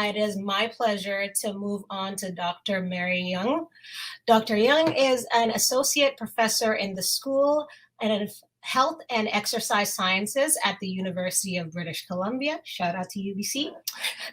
it is my pleasure to move on to Dr. Mary Jung. Dr. Jung is an associate professor in the School of Health and Exercise Sciences at the University of British Columbia. Shout out to UBC.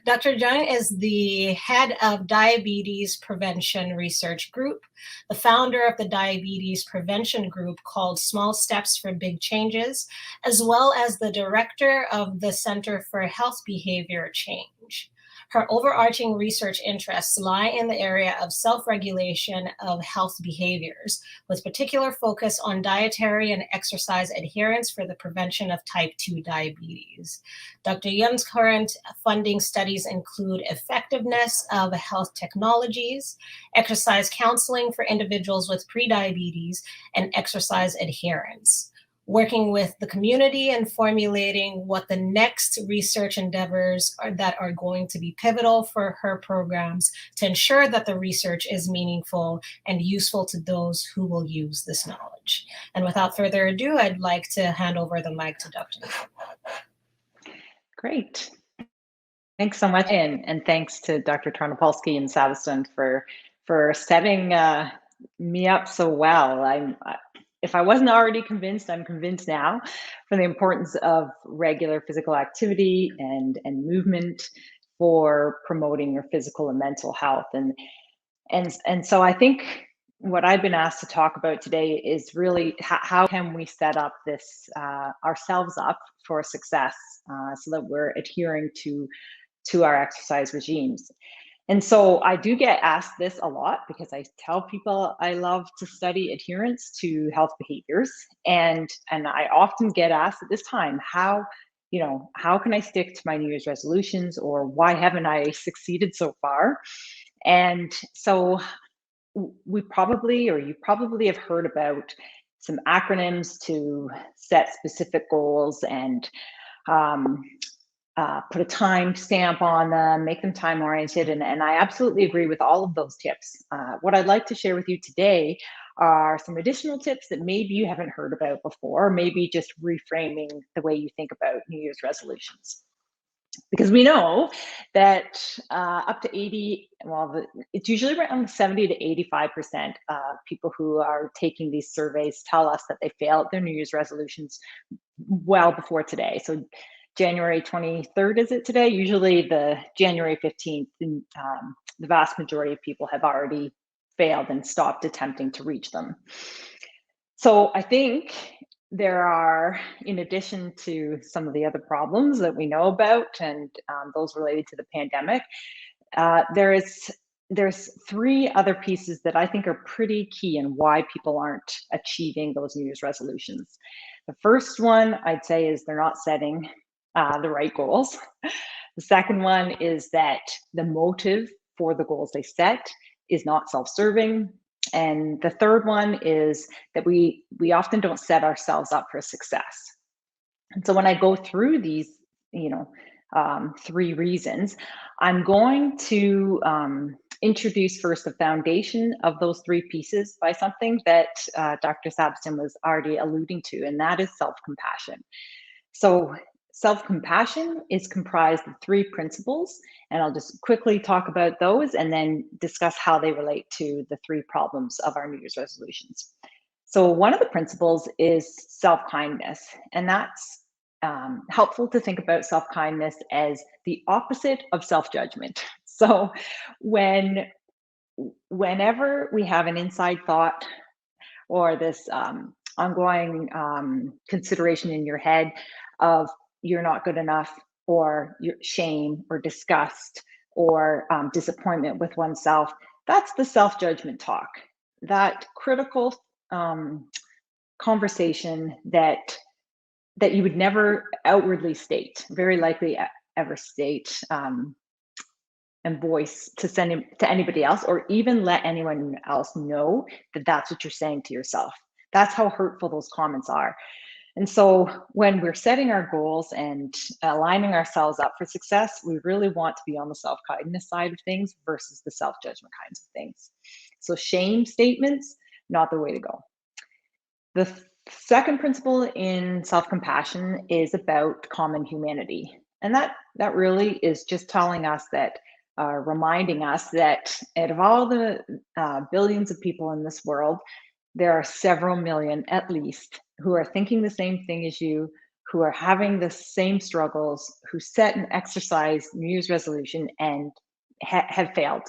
Dr. Jung is the head of Diabetes Prevention Research Group, the founder of the Diabetes Prevention Group called Small Steps for Big Changes, as well as the director of the Center for Health Behaviour Change. Her overarching research interests lie in the area of self-regulation of health behaviors, with particular focus on dietary and exercise adherence for the prevention of type 2 diabetes. Dr. Jung's current funding studies include effectiveness of health technologies, exercise counseling for individuals with prediabetes, and exercise adherence. Working with the community and formulating what the next research endeavors are that are going to be pivotal for her programs to ensure that the research is meaningful and useful to those who will use this knowledge. And without further ado, I'd like to hand over the mic to Dr. Great. Thanks so much, and thanks to Dr. Tarnopolsky and Savastan for setting me up so well. If I wasn't already convinced, I'm convinced now for the importance of regular physical activity and movement for promoting your physical and mental health. And so I think what I've been asked to talk about today is really how can we set up this ourselves up for success so that we're adhering to our exercise regimes. And so I do get asked this a lot because I tell people I love to study adherence to health behaviors. And I often get asked at this time, how can I stick to my New Year's resolutions, or why haven't I succeeded so far? And so you probably have heard about some acronyms to set specific goals and put a time stamp on them, make them time oriented. And I absolutely agree with all of those tips. What I'd like to share with you today are some additional tips that maybe you haven't heard about before, maybe just reframing the way you think about New Year's resolutions. Because we know that up to 80, it's usually around 70 to 85% of people who are taking these surveys tell us that they fail at their New Year's resolutions well before today. So January 23rd, is it today? Usually the January 15th, the vast majority of people have already failed and stopped attempting to reach them. So I think there are, in addition to some of the other problems that we know about and those related to the pandemic, there's three other pieces that I think are pretty key in why people aren't achieving those New Year's resolutions. The first one I'd say is they're not setting the right goals. The second one is that the motive for the goals they set is not self-serving. And the third one is that we often don't set ourselves up for success. And so when I go through these, three reasons, I'm going to introduce first the foundation of those three pieces by something that Dr. Savastan was already alluding to, and that is self-compassion. So self-compassion is comprised of three principles, and I'll just quickly talk about those and then discuss how they relate to the three problems of our New Year's resolutions. So one of the principles is self-kindness, and that's helpful to think about self-kindness as the opposite of self-judgment. So whenever we have an inside thought or this ongoing consideration in your head of you're not good enough, or your shame or disgust or disappointment with oneself, that's the self-judgment talk, that critical conversation that you would never outwardly state, very likely ever state and voice to send to anybody else, or even let anyone else know that that's what you're saying to yourself. That's how hurtful those comments are. And so when we're setting our goals and aligning ourselves up for success, we really want to be on the self-kindness side of things versus the self-judgment kinds of things. So shame statements, not the way to go. The second principle in self-compassion is about common humanity. And that really is just telling us that reminding us that out of all the billions of people in this world, there are several million at least who are thinking the same thing as you, who are having the same struggles, who set an exercise New Year's resolution and have failed.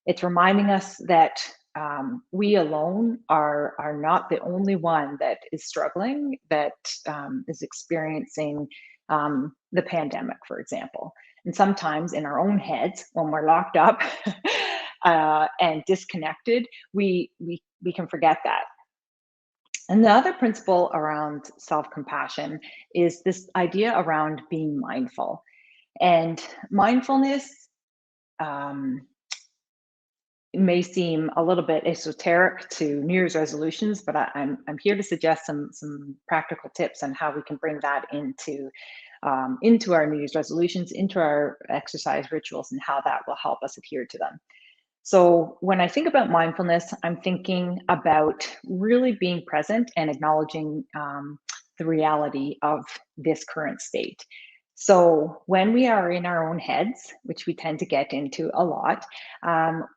It's reminding us that we alone are not the only one that is struggling, that is experiencing the pandemic, for example. And sometimes in our own heads, when we're locked up and disconnected, we can forget that. And the other principle around self-compassion is this idea around being mindful. And mindfulness may seem a little bit esoteric to New Year's resolutions, but I'm here to suggest some practical tips on how we can bring that into our New Year's resolutions, into our exercise rituals, and how that will help us adhere to them. So when I think about mindfulness, I'm thinking about really being present and acknowledging the reality of this current state. So when we are in our own heads, which we tend to get into a lot,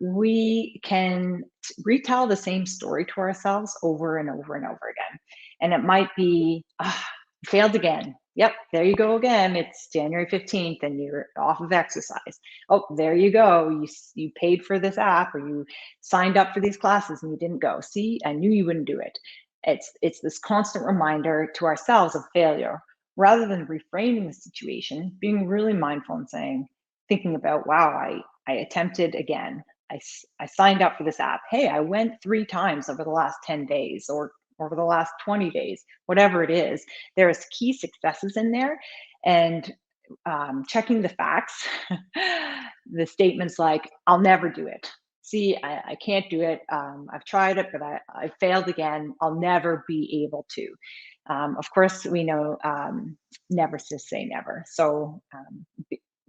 we can retell the same story to ourselves over and over and over again. And it might be, failed again. Yep, there you go again. It's January 15th and you're off of exercise. Oh, there you go. You paid for this app, or you signed up for these classes and you didn't go. See, I knew you wouldn't do it. It's this constant reminder to ourselves of failure, rather than reframing the situation, being really mindful and thinking about, wow, I attempted again. I signed up for this app. Hey, I went 3 times over the last 10 days, or over the last 20 days, whatever it is. There's key successes in there. And checking the facts, the statements like, I'll never do it. See, I can't do it. I've tried it, but I failed again. I'll never be able to. Of course, we know never to say never. So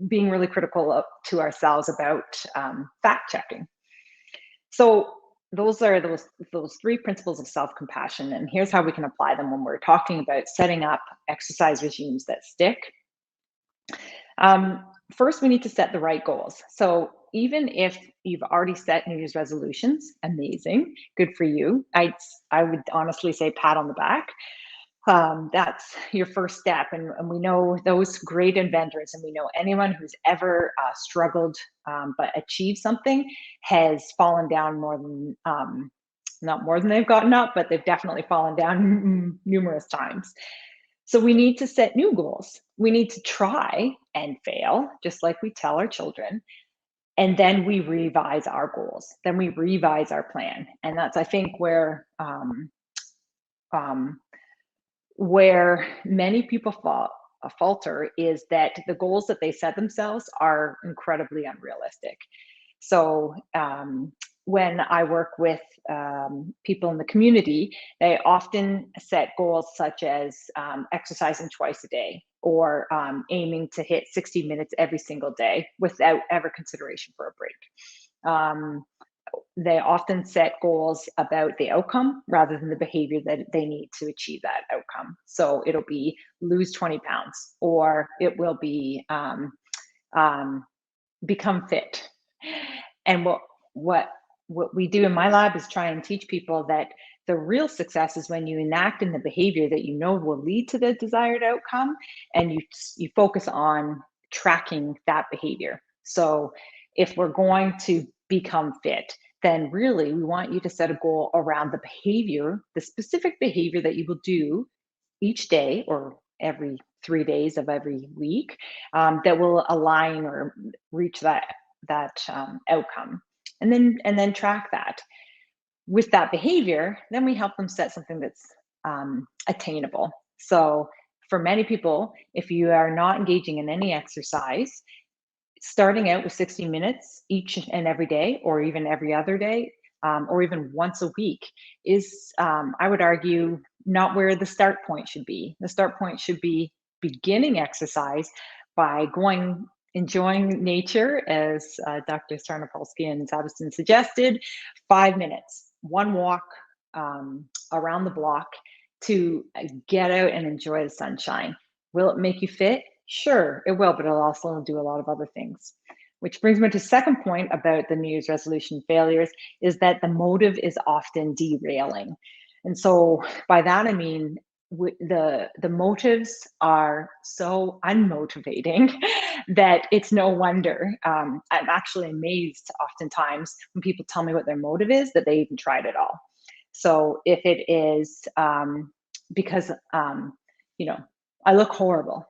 being really critical to ourselves about fact checking. So those are those 3 principles of self-compassion, and here's how we can apply them when we're talking about setting up exercise regimes that stick. First, we need to set the right goals. So even if you've already set New Year's resolutions, amazing, good for you. I would honestly say pat on the back. That's your first step. And we know those great inventors, and we know anyone who's ever struggled but achieved something has fallen down more than, not more than they've gotten up, but they've definitely fallen down numerous times. So we need to set new goals. We need to try and fail, just like we tell our children. And then we revise our goals. Then we revise our plan. And that's, I think, where many people falter, is that the goals that they set themselves are incredibly unrealistic. So when I work with people in the community, they often set goals such as exercising twice a day, or aiming to hit 60 minutes every single day without ever consideration for a break. They often set goals about the outcome rather than the behavior that they need to achieve that outcome. So it'll be lose 20 pounds, or it will be become fit. And what we do in my lab is try and teach people that the real success is when you enact in the behavior that you know will lead to the desired outcome, and you focus on tracking that behavior. So if we're going to become fit, then really we want you to set a goal around the behavior, the specific behavior that you will do each day or every 3 days of every week, that will align or reach that outcome, and then track that. With that behavior, then we help them set something that's attainable. So for many people, if you are not engaging in any exercise, starting out with 60 minutes each and every day, or even every other day, or even once a week, is, I would argue, not where the start point should be. The start point should be beginning exercise by enjoying nature, as Dr. Sarnopolsky and Sabiston suggested, 5 minutes, one walk around the block to get out and enjoy the sunshine. Will it make you fit? Sure, it will, but it'll also do a lot of other things. Which brings me to second point about the New Year's resolution failures, is that the motive is often derailing. And so by that, I mean, the motives are so unmotivating that it's no wonder. I'm actually amazed oftentimes when people tell me what their motive is, that they even tried it all. So if it is because, you know, I look horrible,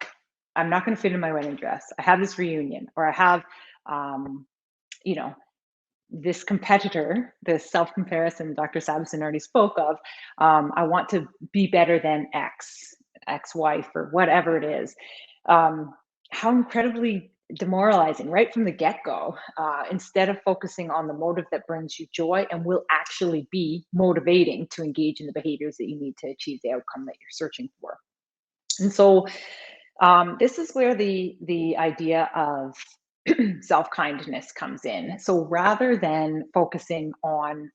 I'm not going to fit in my wedding dress, I have this reunion, or I have, you know, this competitor, this self-comparison Dr. Sabison already spoke of, I want to be better than ex-wife, or whatever it is. How incredibly demoralizing right from the get-go, instead of focusing on the motive that brings you joy and will actually be motivating to engage in the behaviors that you need to achieve the outcome that you're searching for. And so this is where the idea of self-kindness comes in. So rather than focusing on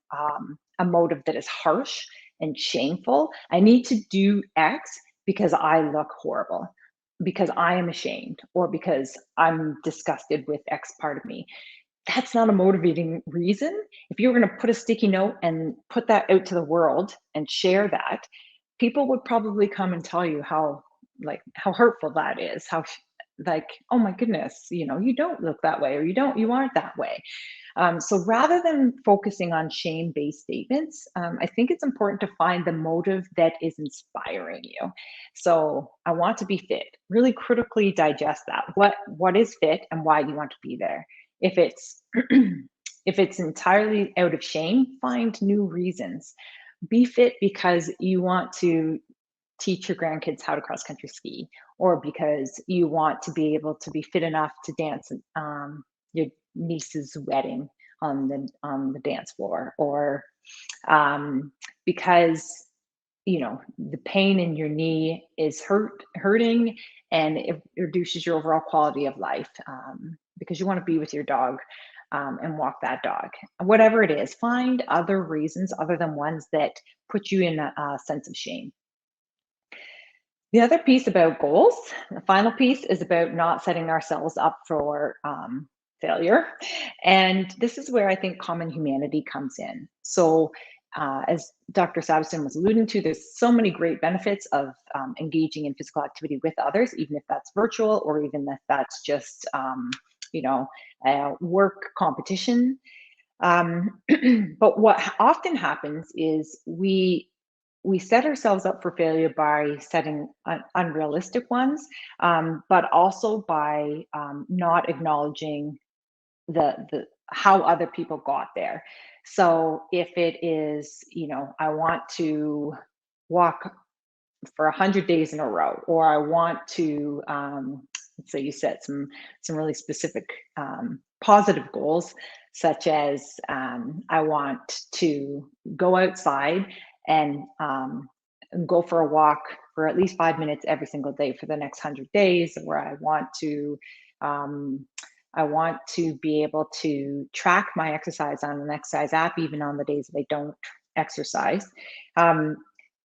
a motive that is harsh and shameful, I need to do X because I look horrible, because I am ashamed, or because I'm disgusted with X part of me. That's not a motivating reason. If you were going to put a sticky note and put that out to the world and share that, people would probably come and tell you how hurtful that is, how like, oh my goodness, you know, you don't look that way, or you aren't that way. So rather than focusing on shame-based statements, I think it's important to find the motive that is inspiring you. So I want to be fit. Really critically digest that. What is fit and why do you want to be there? If it's if it's entirely out of shame, find new reasons. Be fit because you want to teach your grandkids how to cross country ski, or because you want to be able to be fit enough to dance your niece's wedding on the dance floor, or because you know the pain in your knee is hurting, and it reduces your overall quality of life, because you want to be with your dog, and walk that dog. Whatever it is, find other reasons other than ones that put you in a sense of shame. The other piece about goals, the final piece, is about not setting ourselves up for failure. And this is where I think common humanity comes in. So, as Dr. Savison was alluding to, there's so many great benefits of engaging in physical activity with others, even if that's virtual, or even if that's just, you know, a work competition. But what often happens is we set ourselves up for failure by setting unrealistic ones, but also by not acknowledging the how other people got there. So if it is, you know, I want to walk for 100 days in a row, or I want to, let's say you set some really specific positive goals, such as I want to go outside and go for a walk for at least 5 minutes every single day for the next 100 days, or I want to be able to track my exercise on an exercise app, even on the days that I don't exercise.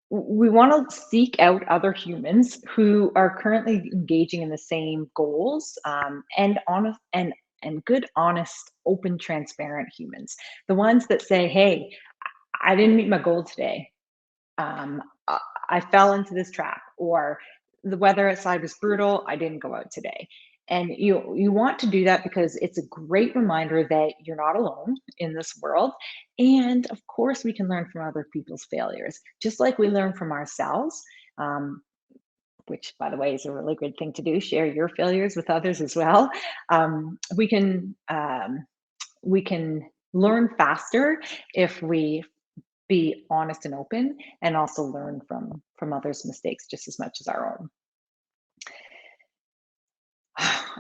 We want to seek out other humans who are currently engaging in the same goals, and honest and good, honest, open, transparent humans. The ones that say, "Hey, I didn't meet my goal today. I fell into this trap," or "the weather outside was brutal. I didn't go out today." And you want to do that because it's a great reminder that you're not alone in this world. And of course, we can learn from other people's failures, just like we learn from ourselves. Which, by the way, is a really good thing to do. Share your failures with others as well. We can learn faster if we be honest and open, and also learn from others' mistakes just as much as our own.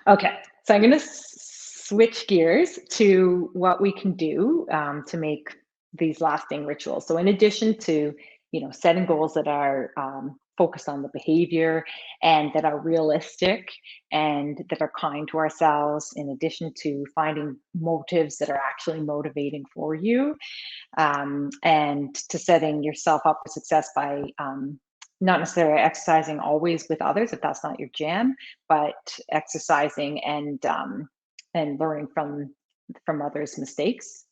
Okay, so I'm going to switch gears to what we can do to make these lasting rituals. So in addition to, you know, setting goals that are focused on the behavior and that are realistic and that are kind to ourselves, in addition to finding motives that are actually motivating for you, and to setting yourself up for success by not necessarily exercising always with others if that's not your jam, but exercising and and learning from others' mistakes.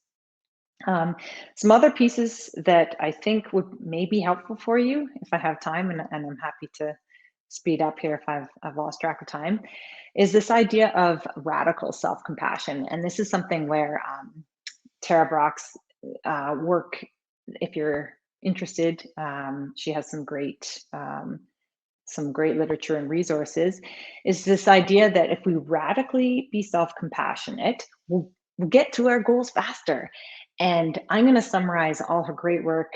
Some other pieces that I think would may be helpful for you if I have time, and I'm happy to speed up here if I've lost track of time, is this idea of radical self-compassion. And this is something where Tara Brock's work, if you're interested, she has some great literature and resources, is this idea that if we radically be self-compassionate, we'll get to our goals faster. And I'm going to summarize all her great work.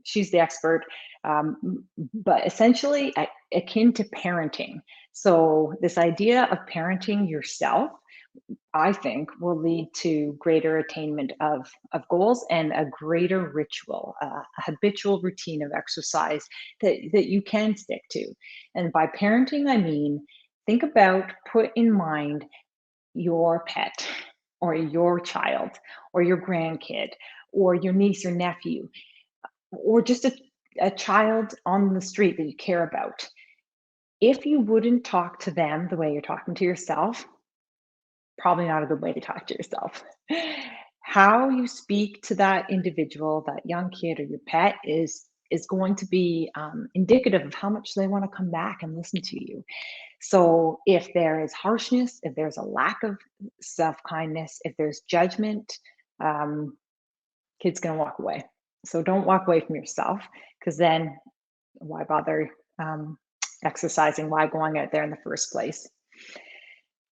She's the expert, but essentially akin to parenting. So this idea of parenting yourself, I think, will lead to greater attainment of goals and a greater ritual, a habitual routine of exercise that you can stick to. And by parenting, I mean, put in mind your pet or your child or your grandkid or your niece or nephew or just a child on the street that you care about. If you wouldn't talk to them the way you're talking to yourself, probably not a good way to talk to yourself. How you speak to that individual, that young kid or your pet is going to be indicative of how much they want to come back and listen to you. So if there is harshness, if there's a lack of self-kindness, if there's judgment, kid's going to walk away. So don't walk away from yourself, because then why bother exercising? Why going out there in the first place?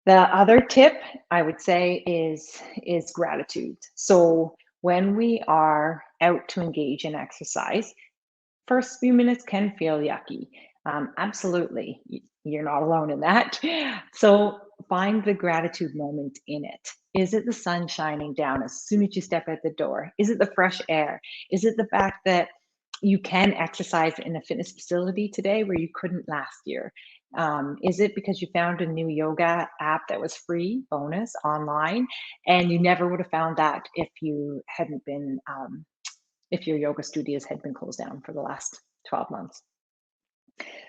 The other tip I would say is gratitude. So when we are out to engage in exercise, first few minutes can feel yucky. Absolutely, you're not alone in that. So find the gratitude moment in it. Is it the sun shining down as soon as you step out the door? Is it the fresh air? Is it the fact that you can exercise in a fitness facility today where you couldn't last year? Is it because you found a new yoga app that was free, bonus, online, and you never would have found that if you hadn't been, if your yoga studios had been closed down for the last 12 months?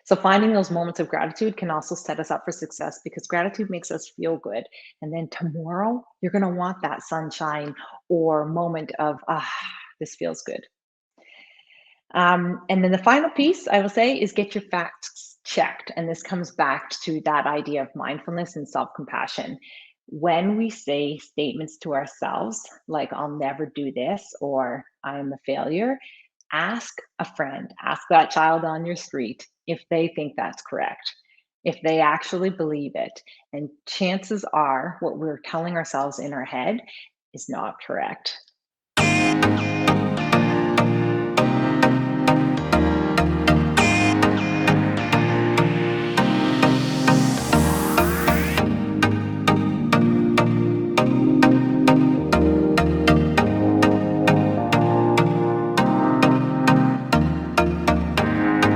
So finding those moments of gratitude can also set us up for success, because gratitude makes us feel good. And then tomorrow, you're going to want that sunshine or moment of, this feels good. And then the final piece I will say is get your facts checked. And this comes back to that idea of mindfulness and self-compassion. When we say statements to ourselves, like, I'll never do this, or I am a failure, ask a friend, ask that child on your street if they think that's correct, if they actually believe it. And chances are what we're telling ourselves in our head is not correct.